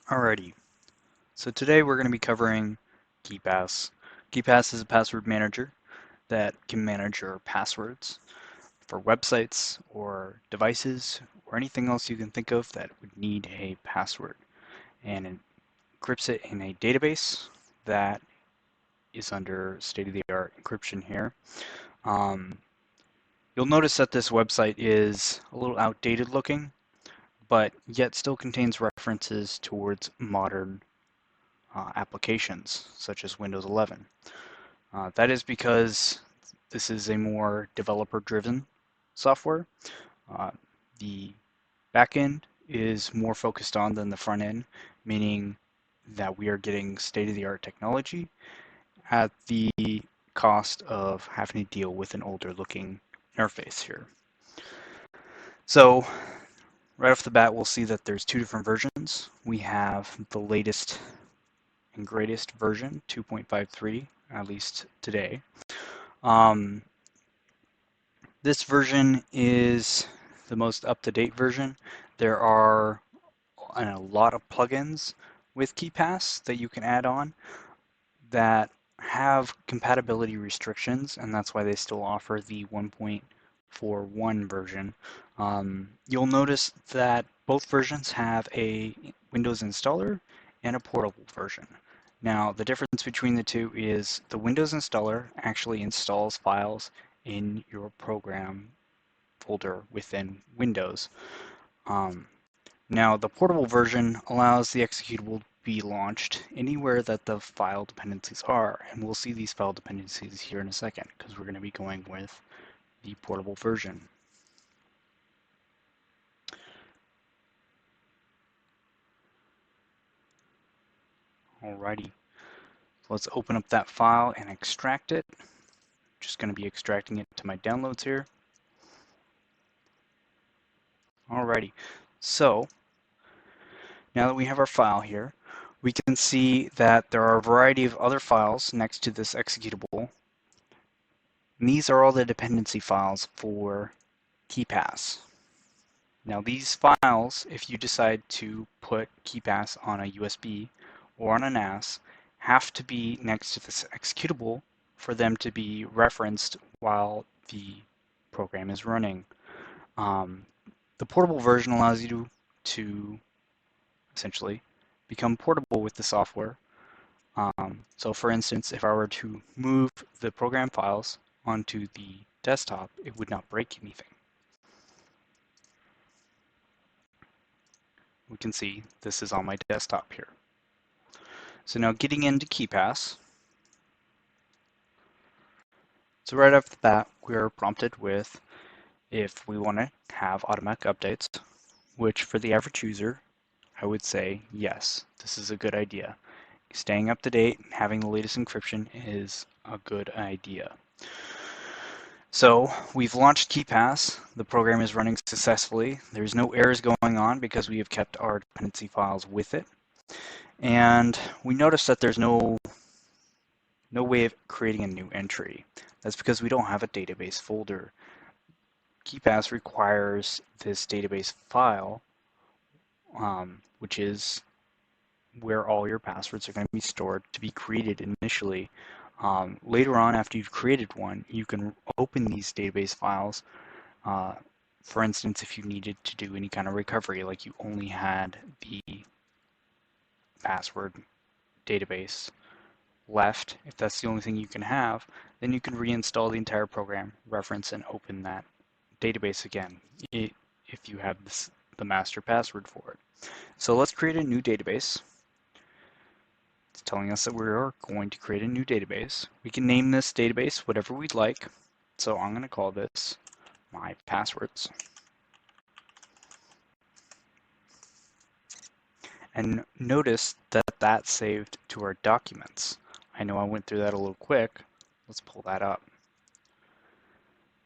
Alrighty, so today we're going to be covering KeePass. KeePass is a password manager that can manage your passwords for websites or devices or anything else you can think of that would need a password. And it encrypts it in a database that is under state-of-the-art encryption here. Um, you'll notice that this website is a little outdated looking, but yet still contains references towards modern applications such as Windows 11. That is because this is a more developer-driven software. Uh, the backend is more focused on than the front end, meaning that we are getting state-of-the-art technology at the cost of having to deal with an older looking interface here. So right off the bat, we'll see that there's two different versions. We have the latest and greatest version, 2.53, at least today. This version is the most up-to-date version. There are a lot of plugins with KeePass that you can add on that have compatibility restrictions, and that's why they still offer the 1.41 version. You'll notice that both versions have a Windows installer and a portable version. Now, the difference between the two is the Windows installer actually installs files in your program folder within Windows. Now, the portable version allows the executable to be launched anywhere that the file dependencies are, and we'll see these file dependencies here in a second because we're going to be going with the portable version. Alrighty, so let's open up that file and extract it. Just going to be extracting it to my downloads here. Alrighty, so now that we have our file here, we can see that there are a variety of other files next to this executable. And these are all the dependency files for KeePass. Now these files, if you decide to put KeePass on a USB or on a NAS, have to be next to this executable for them to be referenced while the program is running. The portable version allows you to essentially become portable with the software. So for instance, if I were to move the program files onto the desktop, it would not break anything. We can see this is on my desktop here. So now getting into KeePass. So right off the bat, we are prompted with if we want to have automatic updates, which for the average user, I would say yes, this is a good idea. Staying up to date and having the latest encryption is a good idea. So we've launched KeePass. The program is running successfully. There's no errors going on because we have kept our dependency files with it. And we notice that there's no way of creating a new entry. That's because we don't have a database folder. KeePass requires this database file, which is where all your passwords are going to be stored, to be created initially. Later on, after you've created one, you can open these database files. For instance, if you needed to do any kind of recovery, like you only had the password database left, if that's the only thing you can have, then you can reinstall the entire program, reference, and open that database again if you have the master password for it. So let's create a new database. It's telling us that we're going to create a new database. We can name this database whatever we'd like. So I'm going to call this my passwords. And notice that that's saved to our documents. I know I went through that a little quick. Let's pull that up.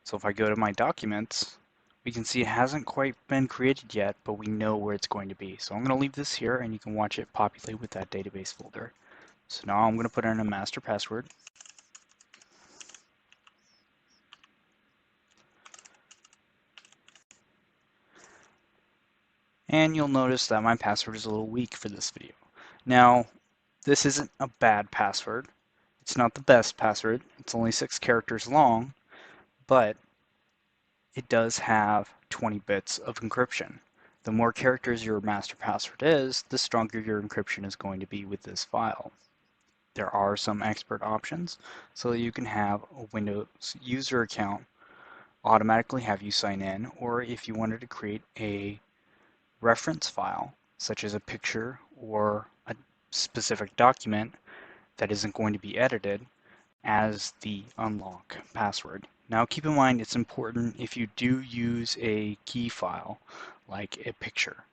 So if I go to my documents, we can see it hasn't quite been created yet, but we know where it's going to be. So I'm going to leave this here and you can watch it populate with that database folder. So now I'm going to put in a master password. And you'll notice that my password is a little weak for this video. Now, this isn't a bad password. It's not the best password. It's only 6 characters long, but it does have 20 bits of encryption. The more characters your master password is, the stronger your encryption is going to be with this file. There are some expert options so that you can have a Windows user account automatically have you sign in, or if you wanted to create a reference file, such as a picture or a specific document that isn't going to be edited, as the unlock password. Now keep in mind it's important if you do use a key file, like a picture,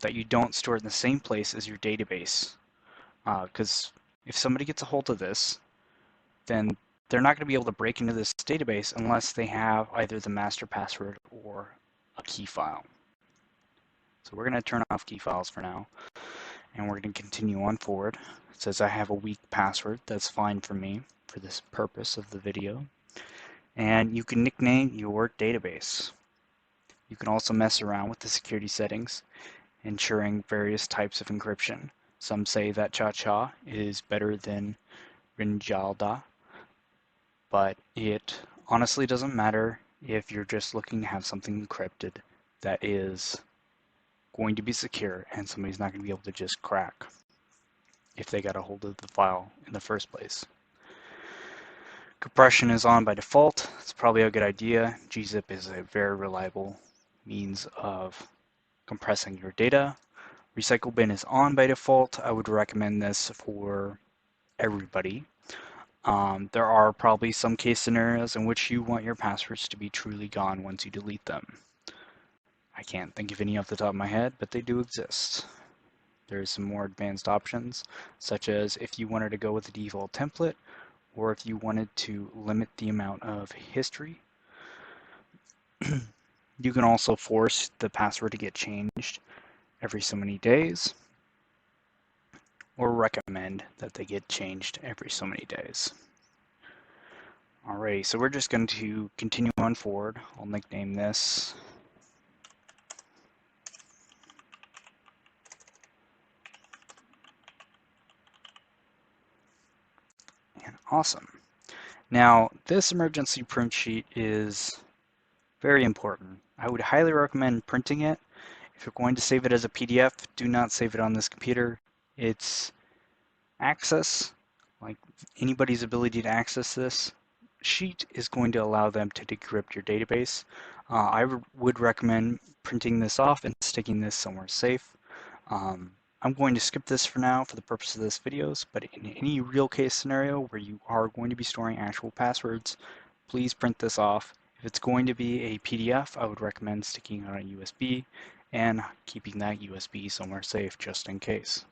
that you don't store it in the same place as your database. Because if somebody gets a hold of this, then they're not going to be able to break into this database unless they have either the master password or a key file. So we're going to turn off key files for now, and we're going to continue on forward. It says I have a weak password. That's fine for me for this purpose of the video. And you can nickname your database. You can also mess around with the security settings, ensuring various types of encryption. Some say that Cha-Cha is better than Rinjalda, but it honestly doesn't matter if you're just looking to have something encrypted that is going to be secure and somebody's not going to be able to just crack if they got a hold of the file in the first place. Compression is on by default. It's probably a good idea. gzip is a very reliable means of compressing your data. Recycle bin is on by default. I would recommend this for everybody. There are probably some case scenarios in which you want your passwords to be truly gone once you delete them. I can't think of any off the top of my head, but they do exist. There's some more advanced options, such as if you wanted to go with the default template, or if you wanted to limit the amount of history. You can also force the password to get changed every so many days, or recommend that they get changed every so many days. Alright, so we're just going to continue on forward. I'll nickname this and awesome. Now, this emergency print sheet is very important. I would highly recommend printing it. If you're going to save it as a PDF, do not save it on this computer. It's access, like anybody's ability to access this sheet is going to allow them to decrypt your database. I would recommend printing this off and sticking this somewhere safe. I'm going to skip this for now for the purpose of this videos, but in any real case scenario where you are going to be storing actual passwords, please print this off. If it's going to be a PDF, I would recommend sticking it on a USB and keeping that USB somewhere safe just in case.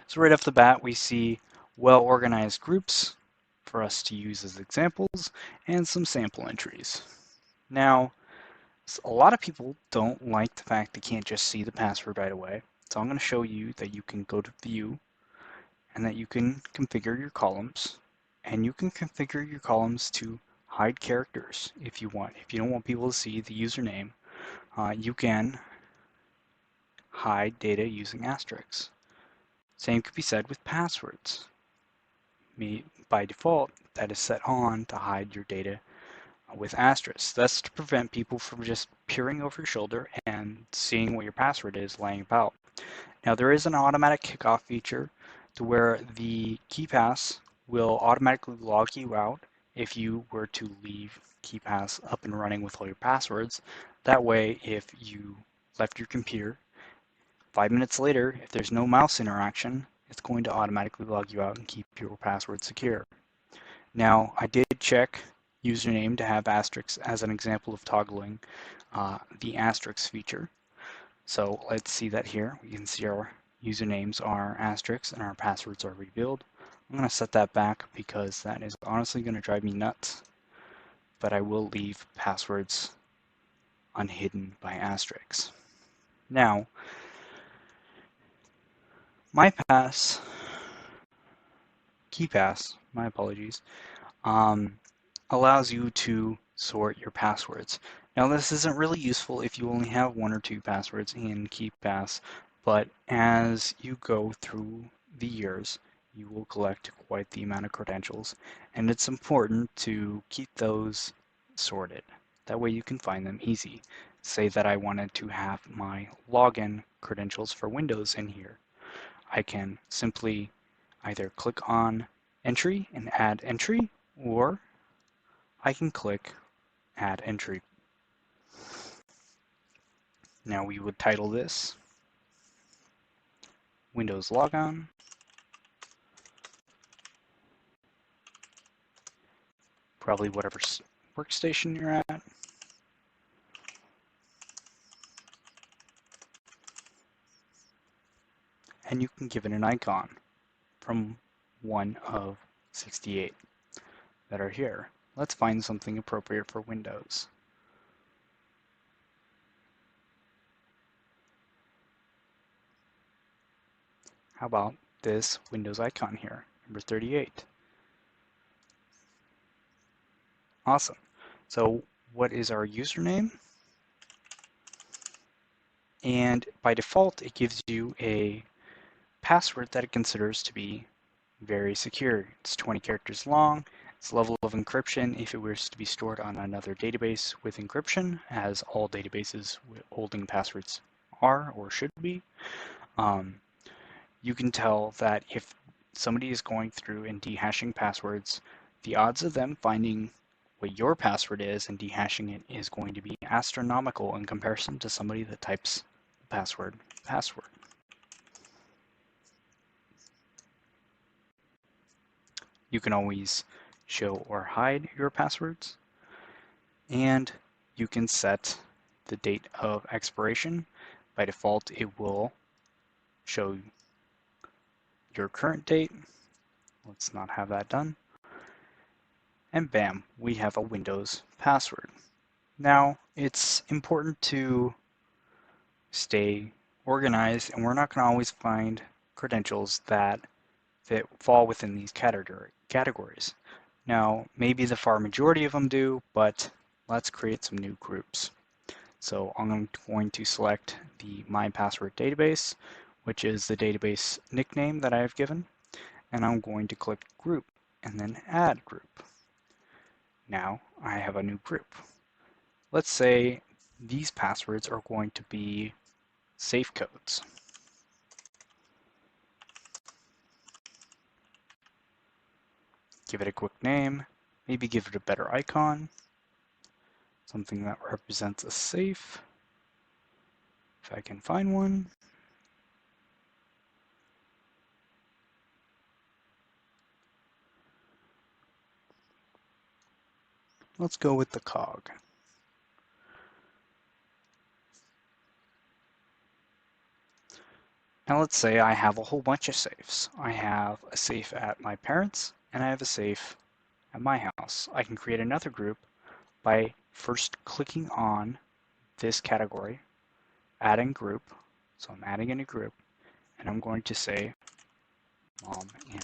So right off the bat, we see well-organized groups for us to use as examples and some sample entries. Now, a lot of people don't like the fact they can't just see the password right away. So I'm going to show you that you can go to View and that you can configure your columns. And you can configure your columns to hide characters if you want. If you don't want people to see the username, you can hide data using asterisks. Same could be said with passwords. By default, that is set on to hide your data with asterisks. That's to prevent people from just peering over your shoulder and seeing what your password is laying about. Now there is an automatic kickoff feature to where the KeePass will automatically log you out if you were to leave KeePass up and running with all your passwords. That way, if you left your computer 5 minutes later, if there's no mouse interaction, it's going to automatically log you out and keep your password secure. Now, I did check username to have asterisks as an example of toggling the asterisk feature. So let's see that here. We can see our usernames are asterisks and our passwords are revealed. I'm going to set that back because that is honestly going to drive me nuts, but I will leave passwords unhidden by asterisks. Now, KeePass, my apologies, allows you to sort your passwords. Now this isn't really useful if you only have one or two passwords in KeePass, but as you go through the years, you will collect quite the amount of credentials, and it's important to keep those sorted. That way you can find them easy. Say that I wanted to have my login credentials for Windows in here. I can simply either click on entry and add entry, or I can click add entry. Now we would title this Windows Logon, probably whatever workstation you're at. And you can give it an icon from one of 68 that are here. Let's find something appropriate for Windows. How about this Windows icon here, number 38? Awesome. So what is our username? And by default, it gives you a password that it considers to be very secure. It's 20 characters long. Its level of encryption, if it was to be stored on another database with encryption, as all databases holding passwords are or should be, you can tell that if somebody is going through and dehashing passwords, the odds of them finding what your password is and dehashing it is going to be astronomical in comparison to somebody that types password. You can always show or hide your passwords, and you can set the date of expiration. By default, it will show your current date. Let's not have that done. And bam, we have a Windows password. Now, it's important to stay organized, and we're not going to always find credentials that fall within these categories. Now, maybe the far majority of them do, but let's create some new groups. So I'm going to select the My Password database, which is the database nickname that I have given, and I'm going to click Group and then Add Group. Now I have a new group. Let's say these passwords are going to be safe codes. Give it a quick name, maybe give it a better icon, something that represents a safe, if I can find one. Let's go with the cog. Now let's say I have a whole bunch of safes. I have a safe at my parents' and I have a safe at my house. I can create another group by first clicking on this category, adding group. So I'm adding a new group, and I'm going to say mom and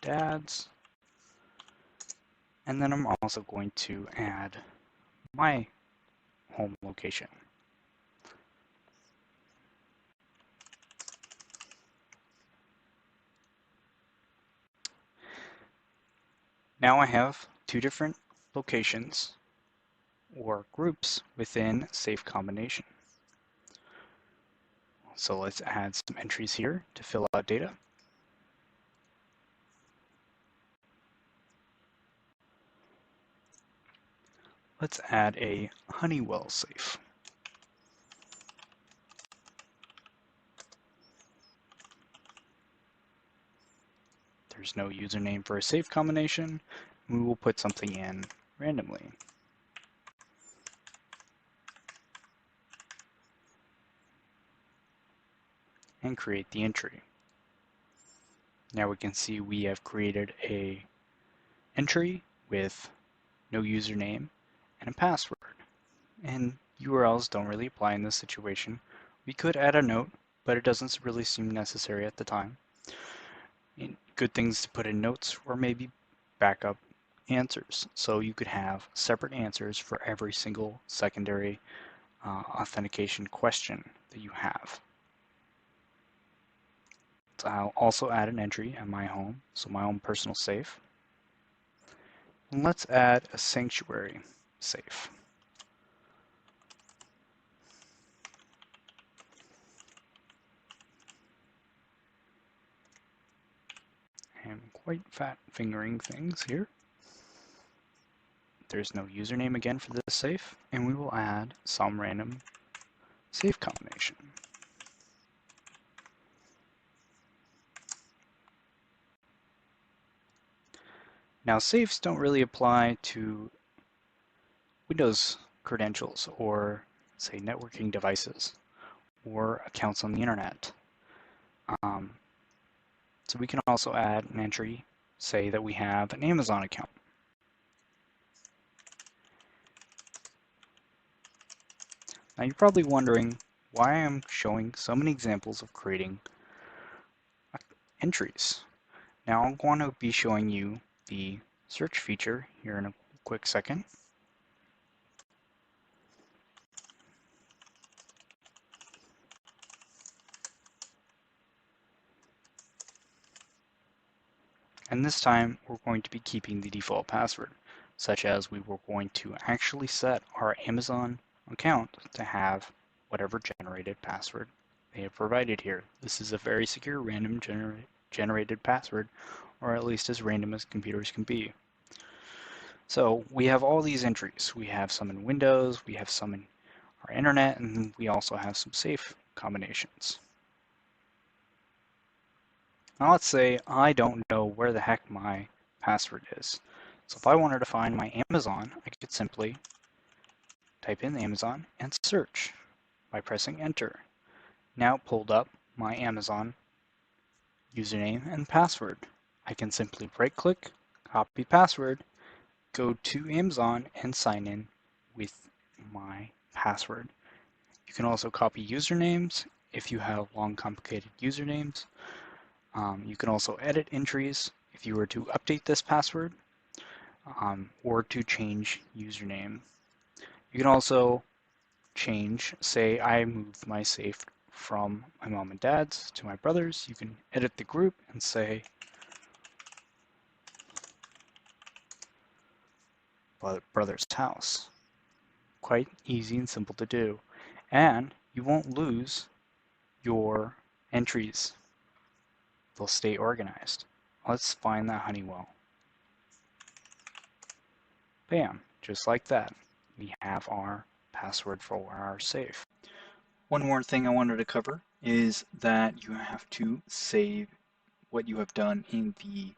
dad's, and then I'm also going to add my home location. Now I have two different locations or groups within safe combination. So let's add some entries here to fill out data. Let's add a Honeywell safe. There's no username for a safe combination. We will put something in randomly. And create the entry. Now we can see we have created a entry with no username and a password. And URLs don't really apply in this situation. We could add a note, but it doesn't really seem necessary at the time. Good things to put in notes or maybe backup answers. So you could have separate answers for every single secondary authentication question that you have. So I'll also add an entry at my home, so my own personal safe. And let's add a sanctuary safe. I'm quite fat fingering things here. There's no username again for this safe, and we will add some random safe combination. Now safes don't really apply to Windows credentials or, say, networking devices or accounts on the internet. So we can also add an entry, say that we have an Amazon account. Now you're probably wondering why I'm showing so many examples of creating entries. Now I'm going to be showing you the search feature here in a quick second. And this time we're going to be keeping the default password, such as we were going to actually set our Amazon account to have whatever generated password they have provided here. This is a very secure random generated password, or at least as random as computers can be. So we have all these entries. We have some in Windows, we have some in our internet, and we also have some safe combinations. Now let's say I don't know where the heck my password is. So if I wanted to find my Amazon, I could simply type in Amazon and search by pressing enter. Now it pulled up my Amazon username and password. I can simply right click, copy password, go to Amazon and sign in with my password. You can also copy usernames if you have long complicated usernames. You can also edit entries if you were to update this password or to change username. You can also change, say I moved my safe from my mom and dad's to my brother's. You can edit the group and say brother's house. Quite easy and simple to do. And you won't lose your entries. They'll stay organized. Let's find that Honeywell. Bam, just like that. We have our password for our safe. One more thing I wanted to cover is that you have to save what you have done in the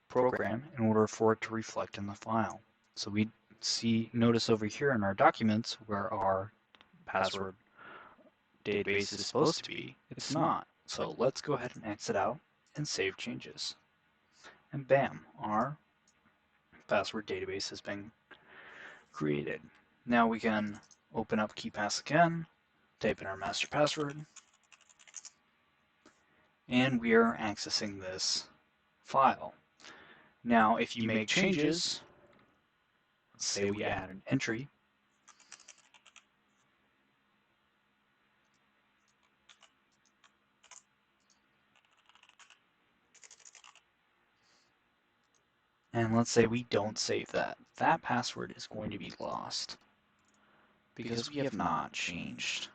program in order for it to reflect in the file. So we notice over here in our documents where our password database is supposed to be, it's not. So let's go ahead and exit out and save changes. And bam, our password database has been created. Now we can open up KeePass again, type in our master password, and we are accessing this file. Now if you make changes, let's say we add an entry, and let's say we don't save that, that password is going to be lost because we have not changed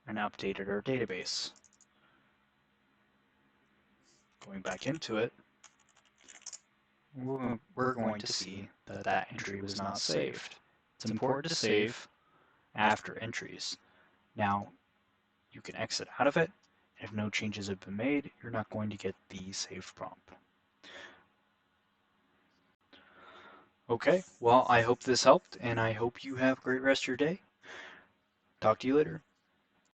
and updated our database. Going back into it, we're going to see that that entry was not saved. It's important to save after entries. Now, you can exit out of it. If no changes have been made, you're not going to get the save prompt. Okay, well, I hope this helped, and I hope you have a great rest of your day. Talk to you later.